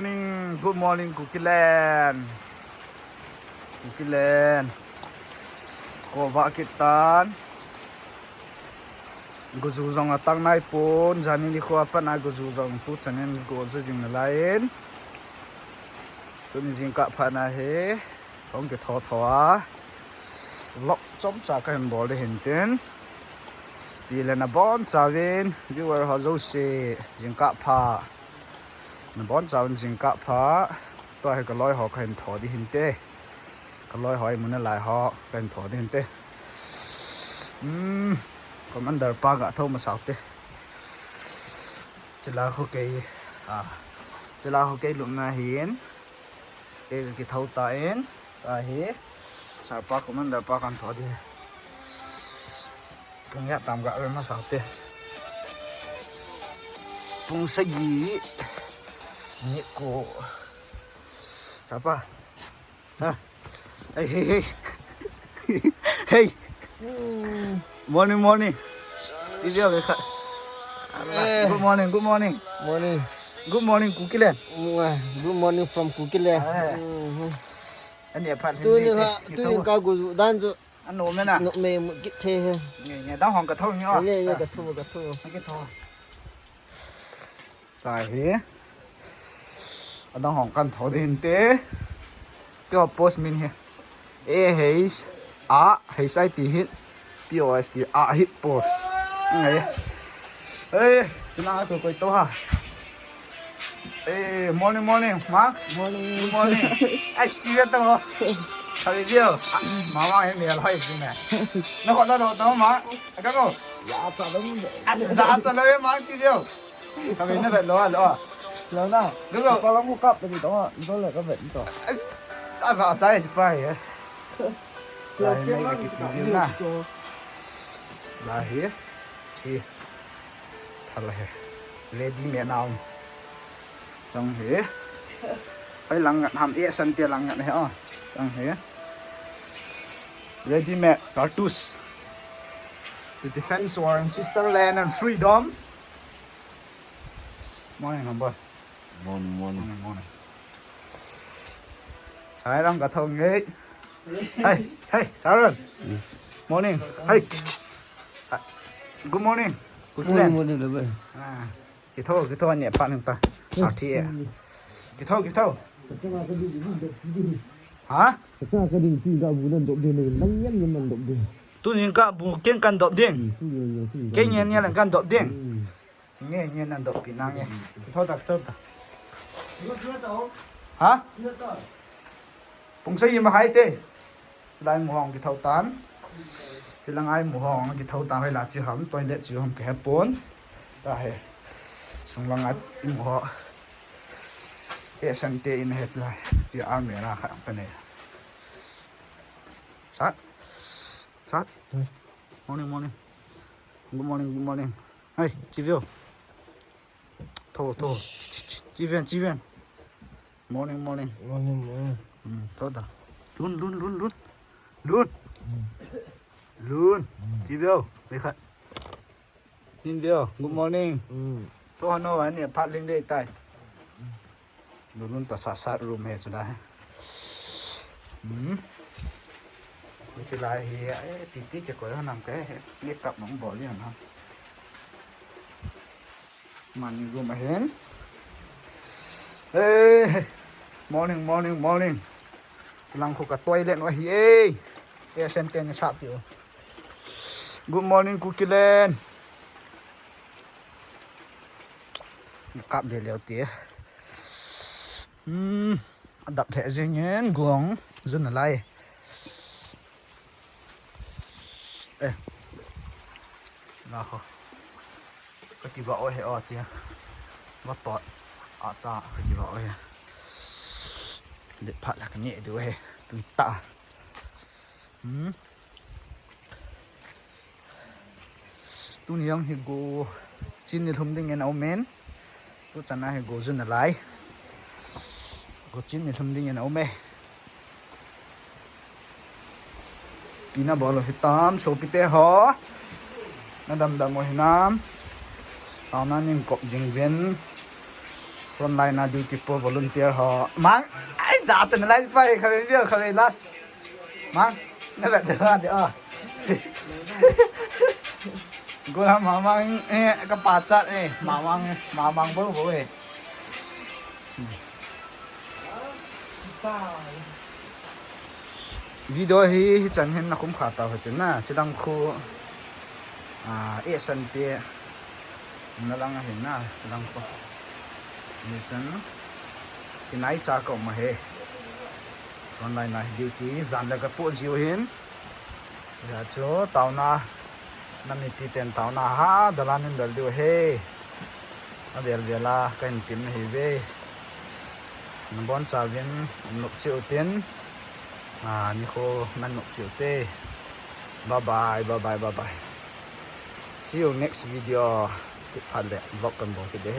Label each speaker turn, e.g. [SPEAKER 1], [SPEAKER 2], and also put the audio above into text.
[SPEAKER 1] good morning, Cookie Land. Cookie Land. Kova kitan. Guzuzong atang nai pun, jani ni ko apa na guzuzong tu chanen gozu jing lain. Tu ni jingkah phana he, ong ke tho thoa. Lok chom cha ka hen bol de henten. Pile na bon chawin, viewer ha zo se jingkah pha. Na bon chawin jingkah pha, to he ka loi ho ka hen tho di hente. Ka loi hoi mun lai ho ka hen tho di hente. Commander pa gạ thâu mà sao thế chỉ là khâu cây chỉ là khâu cây lụm na hiến cái thâu tại hi sao pa commander pa can thọ đi cũng nhát tạm gạ lên mà sao thế bung sa gì nhẹ cổ sao pa sao hey hey hey hey morning morning video về khát good morning good morning
[SPEAKER 2] Morning.
[SPEAKER 1] good morning Cookie Land
[SPEAKER 2] Good morning from Cookie Land.
[SPEAKER 1] anh đẹp phát
[SPEAKER 2] Tôi như cao của đan rồi.
[SPEAKER 1] anh nổ lên à
[SPEAKER 2] Nộp mềm một cái thê.
[SPEAKER 1] nhà tao hòn cả thâu nhá
[SPEAKER 2] Nghe cả thu.
[SPEAKER 1] cái thâu tại thế anh đang hòn căn thâu đến thế cái hộp post min he ahahsa hit POST hit post này ê chúng ta tụi tôi ha ê morning Mark
[SPEAKER 2] Morning.
[SPEAKER 1] good morning ai still tao thôi đi mama em mẹ nói gì nè nó còn đâu đâu mà các cô
[SPEAKER 2] Dạ trả đúng rồi.
[SPEAKER 1] giá trả lời mà chi tiêu cái này nó phải lo
[SPEAKER 2] Lớn nào.
[SPEAKER 1] đúng rồi
[SPEAKER 2] Có lắm một cặp thì đó là cái bệnh rồi.
[SPEAKER 1] sao trái thì phải là mấy cái gì nè là hết thì thật là ready mẹ nào trong hết phải lăng ngặt hàm e sân tiền lăng ngặt này hả trong hết ready made cartouche to defend our sister land and freedom morning number morning sai đang cả thằng ấy hey Sharon morning hey good morning good
[SPEAKER 2] Morning là vậy.
[SPEAKER 1] cái thô anh nhẹ bạn không ta sao thì cái thô hả
[SPEAKER 2] Cái đình chỉ ra vụ lần động điện này nắng nhất nhưng mà động điện.
[SPEAKER 1] tôi nhìn cả bộ kiên căn động điện cái nhiên là căn động điện nghe là động bị năng nghe thôi ta hả bông xây mà hay thế lại mùa hồng cái thâu tán chỉ là ai mùa hồng cái thâu tán hay là chỉ hầm tôi để chỉ hầm cái hẹp bốn đây xong là ai mùa họ cái sân tê in hết lại chỉ ăn mẹ ra khẳng cái này sát morning good morning hey chị viu thô chị viên morning thôi ta luôn chị viu mấy khát nhìn viu good morning thôi nó anh này phát lên đây tay luôn ta sát room hết rồi đấy chỉ là tí chỉ có nằm cái biết cặp nó bỏ gì hả mà nhìn gồm mà hén ê morning chỉ làm khổ cả tôi lên nói ê xem tên nó sắp rồi good morning Cookie Land cặp để liều tía đập hệ gì nhé guồng dân ở lại ê nào không cái kỳ vọng ấy ở chứ mất tọt ở cha cái kỳ vọng ấy để phát là cái nhẹ đứa ấy tụi ta tu niang hi go chin ni thum ding en au men tu chana hi go jun lai go chin ni thum ding en au me pina bolo hitam so pite ho na dam mo hinam tao na ning kop jing ven Frontline na duty po volunteer ho. Mang, ai za chen lai pai khabe bio khabe las. Mang, na ba de ha de a. Gua mamang ka pa chat mamang bo video hi chan hen na kum khata hote na chidang khu e san te na lang hin na chidang khu ni chan kinai cha ko ma he online na duty zan la ka po jiu hin ya cho tauna nami piten tauna ha dalanin dal du he adel vela kan tim hi ve nambon chawin nuk chiu tin ni ko nan nuk chiu te bye bye see you next video phale vlog kan bo ki de